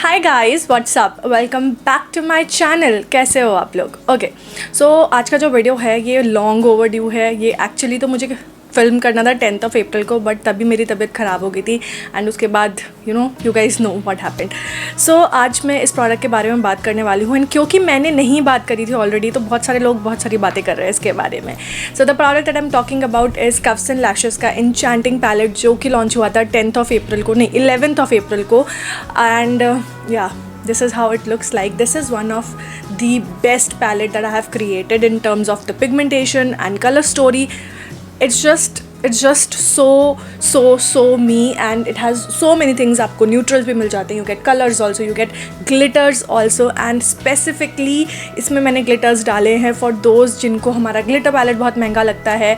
Hi guys, what's up, welcome back to my channel. कैसे हो आप लोग? ओके, सो आज का जो वीडियो है ये लॉन्ग ओवरड्यू है। ये एक्चुअली तो मुझे फिल्म करना था 10th ऑफ अप्रैल को, बट तभी मेरी तबीयत ख़राब हो गई थी एंड उसके बाद you guys know what happened. So आज मैं इस प्रोडक्ट के बारे में बात करने वाली हूँ एंड क्योंकि मैंने नहीं बात करी थी ऑलरेडी, तो बहुत सारे लोग बहुत सारी बातें कर रहे हैं इसके बारे में। So the product that I am talking about is coughs and lashes का एन्चेंटिंग पैलेट, जो कि लॉन्च हुआ था 10th ऑफ अप्रैल को, नहीं 11th ऑफ अप्रैल को। एंड या this is how it looks like. This is one of the best palette that I have created in terms of the pigmentation and color story. It's just so me, and it has so many things. आपको neutrals भी मिल जाते हैं, you get colors also, you get glitters also, and specifically इसमें मैंने glitters डाले हैं for those जिनको हमारा glitter palette बहुत महंगा लगता है।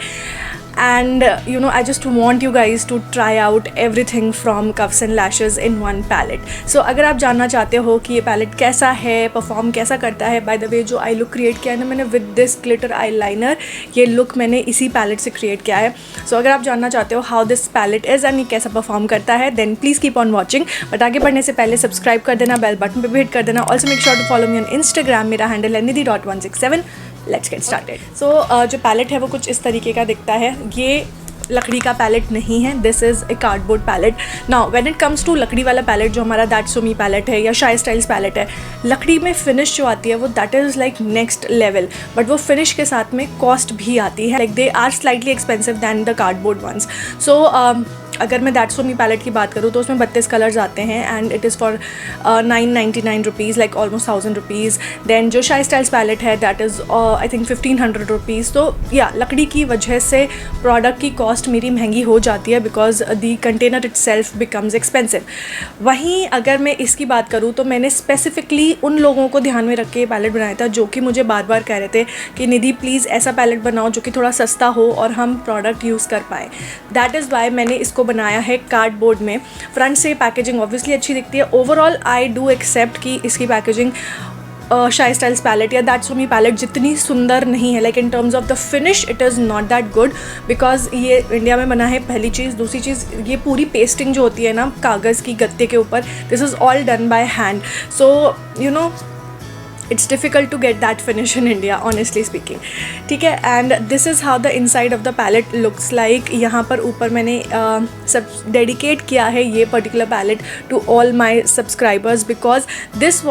And I just want you guys to try out everything from Cuffs and Lashes in one palette. So अगर आप जानना चाहते हो कि ये पैलेट कैसा है, परफॉर्म कैसा करता है, बाय द वे जो आई लुक क्रिएट किया है ना मैंने with this glitter eye liner, ये लुक मैंने इसी पैलेट से क्रिएट किया है। सो अगर आप जानना चाहते हो how this palette is and ये कैसा परफॉर्म करता है, then please keep on watching. But आगे बढ़ने से पहले सब्सक्राइब कर देना, बेल बटन पर भी हिट कर देना। Also make sure to follow me on Instagram, मेरा हैंडल है nidhi.167। Let's get started. सो जो पैलेट है वो कुछ इस तरीके का दिखता है। ये लकड़ी का पैलेट नहीं है, this is a cardboard palette. Now when it comes to लकड़ी वाला पैलेट जो हमारा दैट्स सो मी पैलेट है या शाई स्टाइल्स पैलेट है, लकड़ी में फिनिश जो आती है वो that is like next level. But वो फिनिश के साथ में कॉस्ट भी आती है, like they are slightly expensive than the cardboard ones. So अगर मैं दैट्स सो मी पैलेट की बात करूँ तो उसमें 32 कलर्स आते हैं and it is for 999 rupees, like almost 1000 rupees. Than जो शाई स्टाइल्स पैलेट है that is I think 1500 rupees. तो या लकड़ी की वजह से प्रोडक्ट की कॉस्ट मेरी महंगी हो जाती है because the container it self becomes expensive. वहीं अगर मैं इसकी बात करूँ तो मैंने स्पेसिफिकली उन लोगों को ध्यान में रख के पैलेट बनाया था जो कि मुझे बार बार कह रहे थे कि निधि प्लीज़ ऐसा पैलेट बनाओ जो कि थोड़ा सस्ता हो और हम प्रोडक्ट यूज़ कर पाएँ। दैट इज़ वाई मैंने इसको बनाया है कार्डबोर्ड में। फ्रंट से पैकेजिंग ऑब्वियसली अच्छी दिखती है। ओवरऑल आई डू एक्सेप्ट कि इसकी पैकेजिंग शाई स्टाइल्स पैलेट या दैट्स सो मी पैलेट जितनी सुंदर नहीं है, like in terms of the finish it is not that good because ये इंडिया में बना है, पहली चीज़। दूसरी चीज़, ये पूरी पेस्टिंग जो होती है ना कागज़ की गत्ते के ऊपर, this is all done by hand. So it's difficult to get that finish in India, honestly speaking. ठीक है, and this is how the inside of the palette looks like. यहाँ पर ऊपर मैंने सब डेडिकेट किया है ये particular palette to all my subscribers because this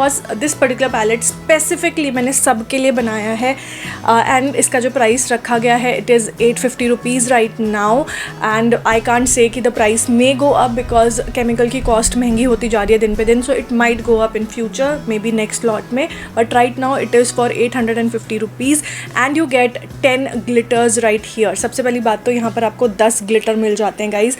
particular palette specifically मैंने सब के लिए बनाया है। एंड इसका जो प्राइस रखा गया है it is 850 rupees right now, and I can't say कि the price may go up because chemical की कॉस्ट महंगी होती जा रही है दिन पे दिन। So it might go up in future, may be next lot में, but right now it is for 850 rupees and you get 10 glitters right here. सबसे पहली बात तो यहाँ पर आपको 10 ग्लिटर मिल जाते हैं गाइज।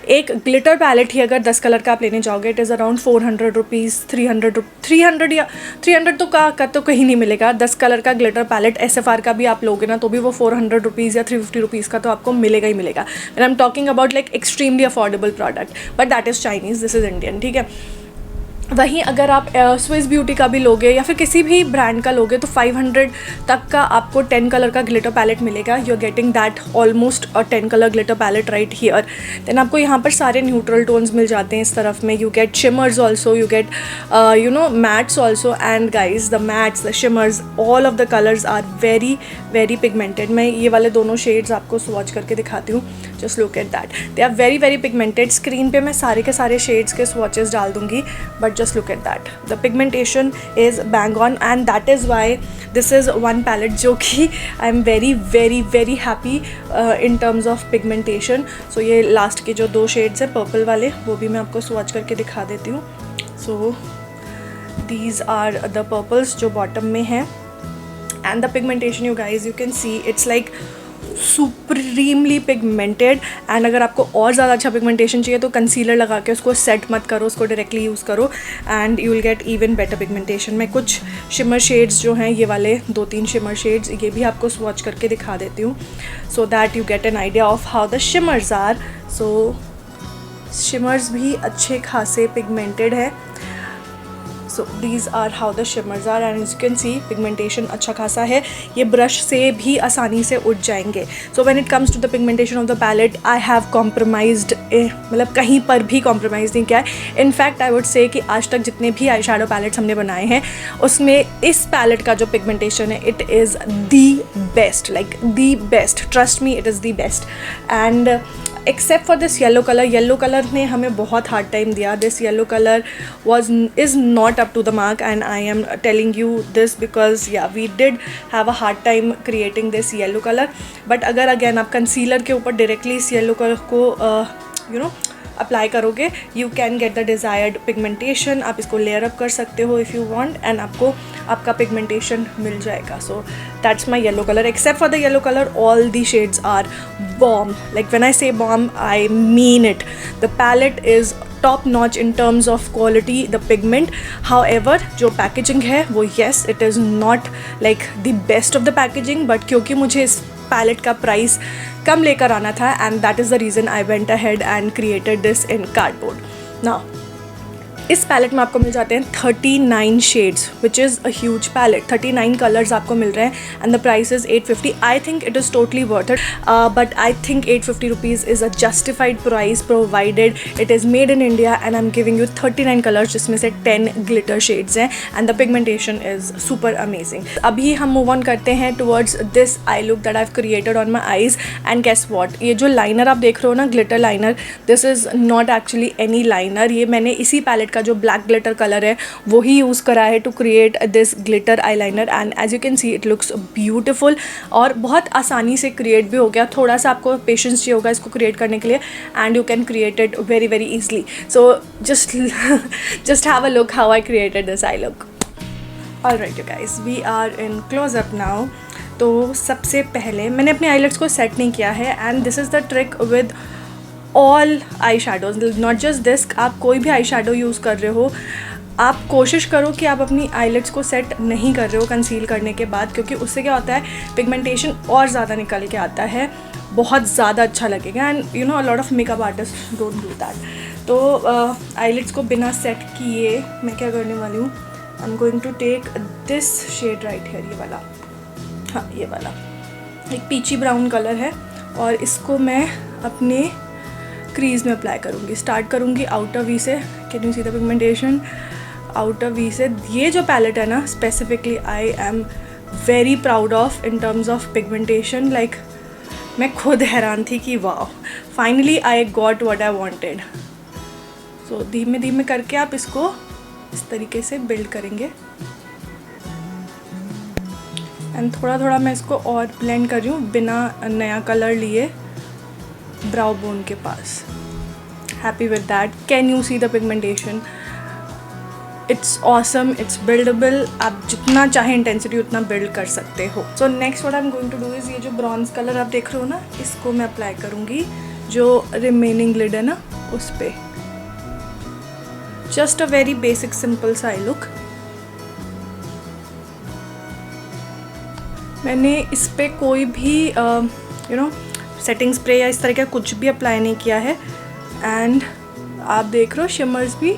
एक ग्लिटर पैलेट ही अगर 10 कलर का आप लेने जाओगे इट इज़ अराउंड 400 रुपीज़, 300 या 300 तो कहीं नहीं मिलेगा। 10 कलर का ग्लिटर पैलेट SFR का भी आप लोगे ना तो भी वो 400 रुपीज़ या 350 रुपीज़ का तो आपको मिलेगा ही मिलेगा। And I am talking about like extremely affordable product, but that is Chinese, this is Indian. ठीक है, वहीं अगर आप स्विस ब्यूटी का भी लोगे या फिर किसी भी ब्रांड का लोगे तो 500 तक का आपको 10 कलर का ग्लिटर पैलेट मिलेगा। You are getting that almost 10 colour glitter palette right here. Then आपको यहाँ पर सारे न्यूट्रल टोन्स मिल जाते हैं इस तरफ में। You get shimmers also, you get mattes also, and guys the mattes, the shimmers, all of the colours are very very pigmented. मैं ये वाले दोनों शेड्स आपको स्वॉच करके दिखाती हूँ, just look at that, they are very very pigmented. Screen पे मैं सारे के सारे शेड्स के स्वॉचेस डाल दूँगी, but just look at that, the pigmentation is bang on, and that is why this is one palette जो कि I am very very very happy in terms of pigmentation. So ये last के जो 2 shades है purple वाले वो भी मैं आपको स्वॉच करके दिखा देती हूँ। So these are the purples जो बॉटम में है, and the pigmentation you guys you can see it's like supremely pigmented. And अगर आपको और ज़्यादा अच्छा पिगमेंटेशन चाहिए तो कंसीलर लगा के उसको सेट मत करो, उसको डायरेक्टली यूज़ करो and you will get even better pigmentation. मैं कुछ शिमर शेड्स जो हैं ये वाले 2-3 शिमर शेड्स ये भी आपको स्वॉच करके दिखा देती हूँ so that you get an idea of how the shimmers are. So shimmers भी अच्छे खासे पिगमेंटेड है। So these are how the shimmers are and you can see pigmentation अच्छा खासा है, ये ब्रश से भी आसानी से उठ जाएंगे. So when it comes to the pigmentation of the palette I have compromised, मतलब कहीं पर भी कॉम्प्रोमाइज़ नहीं किया है. इनफैक्ट आई वुड से कि आज तक जितने भी आई शेडो पैलेट्स हमने बनाए हैं उसमें इस पैलेट का जो पिगमेंटेशन है it is the best, like the best, trust me it is the best. And except for this yellow colour ने हमें बहुत हार्ड टाइम दिया. This yellow colour is not up to the mark and I am telling you this because yeah we did have a hard time creating this yellow colour. But अगर again आप concealer के ऊपर directly इस yellow colour को apply करोगे you can get the desired pigmentation. आप इसको layer up कर सकते हो इफ़ यू वांट एंड आपको आपका पिगमेंटेशन मिल जाएगा. So that's my yellow colour. Except for the yellow colour all the shades are bomb. Like when I say bomb I mean it. The palette is top notch in terms of quality, the pigment. However जो packaging है वो yes it is not like the best of the packaging, but क्योंकि मुझे इस palette का price कम लेकर आना था and that is the reason I went ahead and created this in cardboard. Now इस पैलेट में आपको मिल जाते हैं 39 shades which is a huge palette. 39 colours आपको मिल रहे हैं and the price is 850. I think it is totally worth it, but I think 850 rupees is a justified price provided it is made in India and I am giving you 39 colours जिसमें से 10 glitter shades हैं and the pigmentation is super amazing. अभी हम move on करते हैं towards this eye look that I have created on my eyes. And guess what, ये जो liner आप देख रहे हो ना, glitter liner, this is not actually any liner. ये मैंने इसी पैलेट का जो ब्लैक ग्लिटर कलर है वो ही यूज़ करा है to create this glitter eyeliner and as you can see it looks beautiful और बहुत आसानी से क्रिएट भी हो गया. थोड़ा सा आपको पेशेंस चाहिए होगा इसको क्रिएट करने के लिए and you can create it very very easily. So just have a look how I created this eye look. Alright you guys, we are in close up now. तो सबसे पहले मैंने अपने आईलेट्स को सेट नहीं किया है and this is the trick with all eye shadows, not just this. आप कोई भी आई शेडो यूज़ कर रहे हो आप कोशिश करो कि आप अपनी आईलेट्स को सेट नहीं कर रहे हो कंसील करने के बाद, क्योंकि उससे क्या होता है पिगमेंटेशन और ज़्यादा निकल के आता है, बहुत ज़्यादा अच्छा लगेगा. And you know a lot of makeup artist don't do that. तो आईलेट्स को बिना सेट किए मैं क्या करने वाली हूँ, I am going to take this shade right here, ये वाला, हाँ ये वाला एक पीची ब्राउन कलर है और इसको मैं अपने क्रीज़ में अप्लाई करूँगी. स्टार्ट करूँगी आउटर वी से. Can you see the pigmentation outer V से. ये जो पैलेट है ना specifically I am very proud of in terms of pigmentation. Like मैं खुद हैरान थी कि वाह finally I got what I wanted. So धीमे धीमे करके आप इसको इस तरीके से बिल्ड करेंगे एंड थोड़ा थोड़ा मैं इसको और ब्लेंड कर रही हूँ बिना नया कलर लिए ब्राउ बोन के पास. Happy with that. Can you see the pigmentation? It's awesome, it's buildable. आप जितना चाहे इंटेंसिटी उतना बिल्ड कर सकते हो. So next what I am going to do is ये जो ब्रॉन्ज कलर आप देख रहे हो ना इसको मैं अप्लाई करूँगी जो रिमेनिंग लिड है ना उस पर. Just a very basic simple सा आई लुक. मैंने इस पर कोई भी यू नो सेटिंग स्प्रे या इस तरह का कुछ भी अप्लाई नहीं किया है एंड आप देख रहे हो शिमर्स भी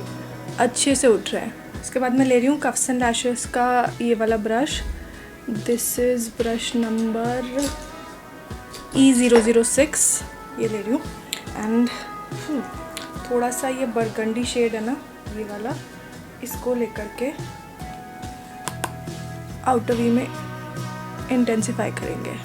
अच्छे से उठ रहे हैं. इसके बाद मैं ले रही हूँ कफ्स एंड लैशेस का ये वाला brush. This is brush number E006 ये ले रही हूँ एंड थोड़ा सा ये बरगंडी शेड है ना ये वाला, इसको लेकर के आउटर वी में इंटेंसिफाई करेंगे.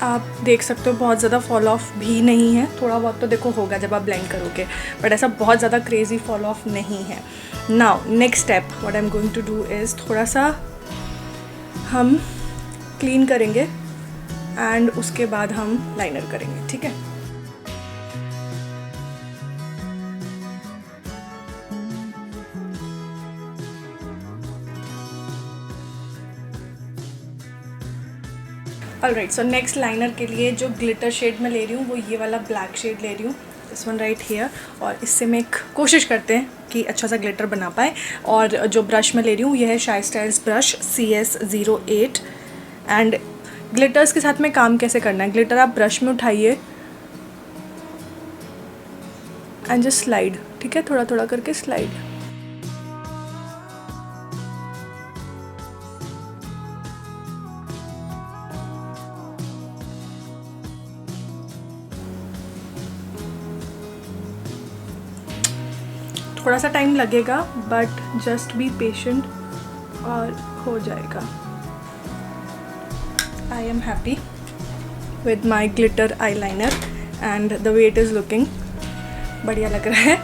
आप देख सकते हो बहुत ज़्यादा फॉल ऑफ भी नहीं है. थोड़ा बहुत तो देखो होगा जब आप ब्लेंड करोगे, बट ऐसा बहुत ज़्यादा क्रेज़ी फॉल ऑफ नहीं है. Now next step what I am going to do is थोड़ा सा हम क्लीन करेंगे एंड उसके बाद हम लाइनर करेंगे. ठीक है. ऑलराइट, सो नेक्स्ट लाइनर के लिए जो ग्लिटर शेड मैं ले रही हूँ वो ये वाला ब्लैक शेड ले रही हूँ. दिस वन राइट हेयर, और इससे मैं एक कोशिश करते हैं कि अच्छा सा ग्लिटर बना पाए। और जो ब्रश मैं ले रही हूँ ये है शाई styles brush CS08। And glitters के साथ में काम कैसे करना है, ग्लिटर आप ब्रश में उठाइए एंड जस्ट स्लाइड, ठीक है, थोड़ा थोड़ा करके स्लाइड। थोड़ा सा टाइम लगेगा बट जस्ट बी पेशेंट और हो जाएगा। I am happy with my glitter eyeliner and the way it is looking, बढ़िया लग रहा है।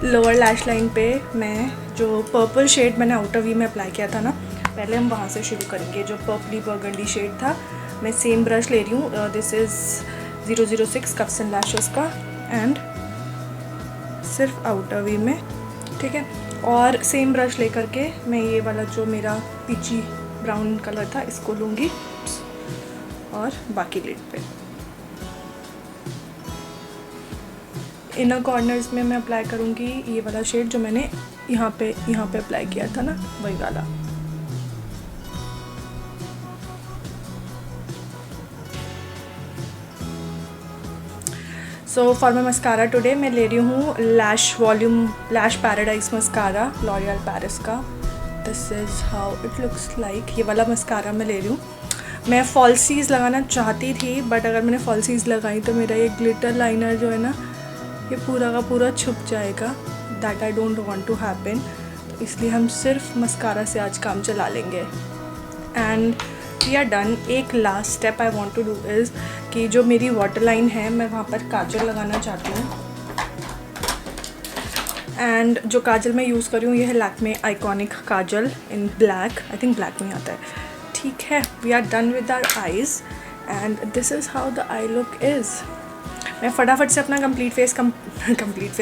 लोअर लैश लाइन पे मैं जो पर्पल शेड मैंने आउटर वी में अप्लाई किया था ना, पहले हम वहाँ से शुरू करेंगे। जो पर्पली बर्गंडी शेड था, मैं सेम ब्रश ले रही हूँ, this is 006 cups and lashes का, एंड सिर्फ आउटर वी में, ठीक है। और सेम ब्रश लेकर के मैं ये वाला जो मेरा पीची ब्राउन कलर था इसको लूँगी और बाकी लिड पे इनर कॉर्नर्स में मैं अप्लाई करूँगी ये वाला शेड जो मैंने यहाँ पे अप्लाई किया था ना, वही वाला। So for my mascara today मैं ले रही हूँ लैश वॉल्यूम लैश पैराडाइज मस्कारा लॉरियल पेरिस का। This is how it looks like. ये वाला मस्कारा मैं ले रही हूँ। मैं फॉल्सीज़ लगाना चाहती थी बट अगर मैंने फॉल्सीज़ लगाई तो मेरा ये ग्लिटर लाइनर जो है ना, ये पूरा का पूरा छुप जाएगा। That I don't want to happen, तो इसलिए हम सिर्फ मस्कारा से आज काम चला लेंगे। And we are done. एक last step I want to do is कि जो मेरी वाटर लाइन है मैं वहाँ पर काजल लगाना चाहती हूँ। एंड जो काजल मैं यूज़ कर रही हूँ ये है Lakme iconic kajal in black, I think black में आता है, ठीक है। We are done with our eyes and this is how the eye look is. मैं फटाफट से अपना कंप्लीट फेस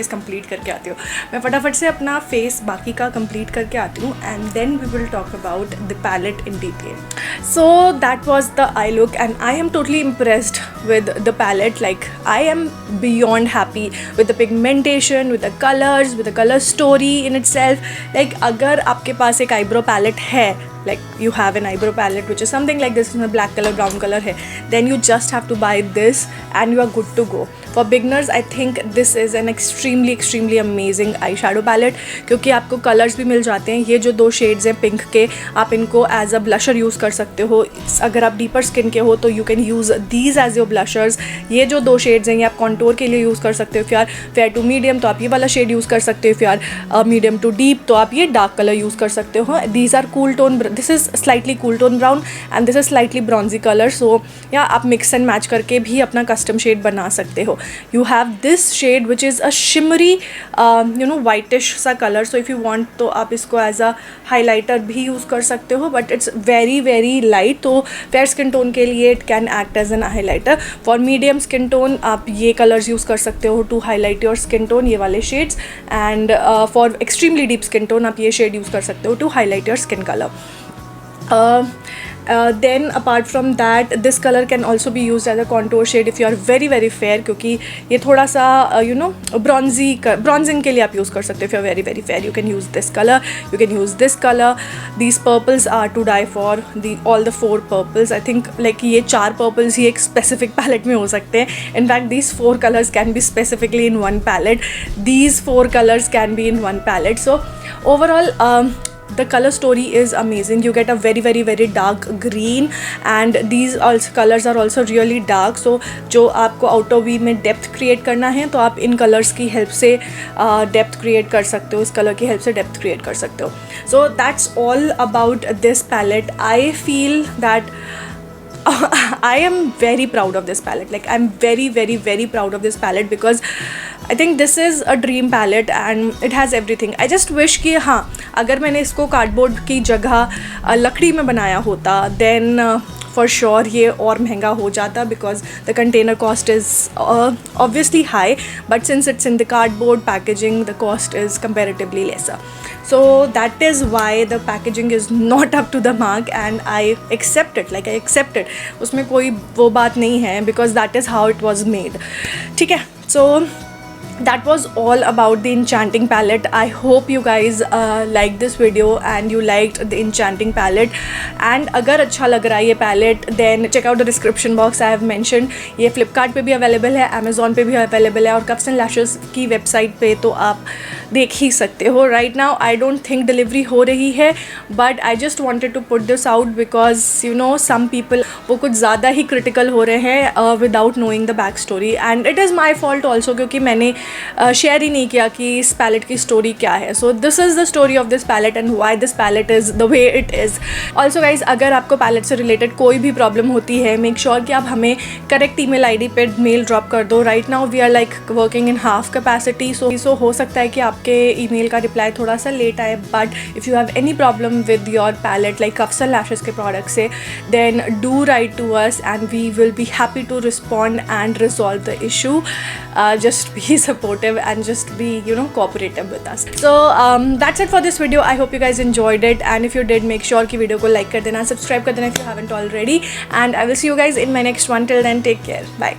कंप्लीट करके आती हूँ। मैं फटाफट से अपना फेस बाकी का कंप्लीट करके आती हूँ and then we will talk about the palette in detail. So that was the eye look and I am totally impressed with the palette. Like I am beyond happy with the pigmentation, with the colors, with the color story in itself. Like अगर आपके पास एक eyebrow palette है, like you have an eyebrow palette which is something like this, इसमें black color brown color है, then you just have to buy this and you are good to go. For beginners I think this is an extremely amazing eyeshadow palette क्योंकि आपको colours भी मिल जाते हैं। ये जो दो शेड्स हैं पिंक के, आप इनको एज अ ब्लशर यूज़ कर सकते हो। अगर आप डीपर स्किन के हो तो you can use these as your blushers. ये जो दो शेड्स हैं ये आप कॉन्टोर के लिए यूज़ कर सकते हो। If you are fair to medium तो आप ये वाला शेड यूज़ कर सकते हो। If you are medium to deep तो आप ये डार्क कलर यूज़ कर सकते हो। These are cool tone, this is slightly cool tone brown and this is slightly bronzy colour. So या आप मिक्स एंड मैच करके भी अपना कस्टम शेड बना सकते हो। You have this shade which is a shimmery whitish सा colour. So if you want तो आप इसको एज अ हाईलाइटर भी यूज़ कर सकते हो बट इट्स वेरी लाइट। तो फेयर स्किन टोन के लिए it can act as an highlighter. For medium skin tone आप ये कलर्स यूज़ कर सकते हो to highlight your skin tone, ये वाले shades. And for extremely deep skin tone आप ये शेड यूज़ कर सकते हो to highlight your skin colour. Then apart from that this color can also be used as a contour shade if you are very fair, क्योंकि ये थोड़ा सा bronzing के लिए आप यूज़ कर सकते हो। if you are very fair you can use this color, you can use this color. These purples are to die for, all the 4 purples I think, like ये 4 purples ही एक specific palette में हो सकते हैं। in fact these 4 colors can be specifically in one palette, these 4 colors can be in one palette. So overall the color story is amazing. You get a very dark green and these also colors are also really dark. So जो आपको outer V में depth create करना है तो आप इन colors की help से depth create कर सकते हो, इस color की help से depth create कर सकते हो। So that's all about this palette. I feel that I am very proud of this palette. Like I'm very proud of this palette because I think this is a dream palette and it has everything. I just wish कि हाँ अगर मैंने इसको cardboard की जगह लकड़ी में बनाया होता then for sure ये और महंगा हो जाता because the container cost is obviously high, but since it's in the cardboard packaging the cost is comparatively lesser. So that is why the packaging is not up to the mark and I accept it. Like I accept it. उसमें कोई वो बात नहीं है because that is how it was made. ठीक है. So that was all about the enchanting palette. I hope you guys liked this video and you liked the enchanting palette. And अगर अच्छा लग रहा है ये palette, then check out the description box. I have mentioned ये Flipkart पे भी available है, Amazon पे भी available है, और Cuffs and Lashes की website पे तो आप देख ही सकते हो. Right now I don't think delivery हो रही है, but I just wanted to put this out because you know some people वो कुछ ज़्यादा ही critical हो रहे हैं without knowing the back story, and it is my fault also क्योंकि मैंने शेयर ही नहीं किया कि इस पैलेट की स्टोरी क्या है. So this is the story of this palette and why this palette is the way it is. Also guys, अगर आपको पैलेट से रिलेटेड कोई भी प्रॉब्लम होती है, मेक श्योर कि आप हमें करेक्ट ईमेल आईडी पे मेल ड्रॉप कर दो. Right now we are like working in half capacity, so हो सकता है कि आपके ईमेल का रिप्लाई थोड़ा सा लेट आए. But if you have any problem with your palette like cuffs and lashes के प्रोडक्ट से, then do write to us and we will be happy to respond and resolve the issue. Just be supportive and just be, you know, cooperative with us. So that's it for this video. I hope you guys enjoyed it, and if you did, make sure कि video को like कर देना, subscribe कर देना if you haven't already, and I will see you guys in my next one. Till then, take care. Bye.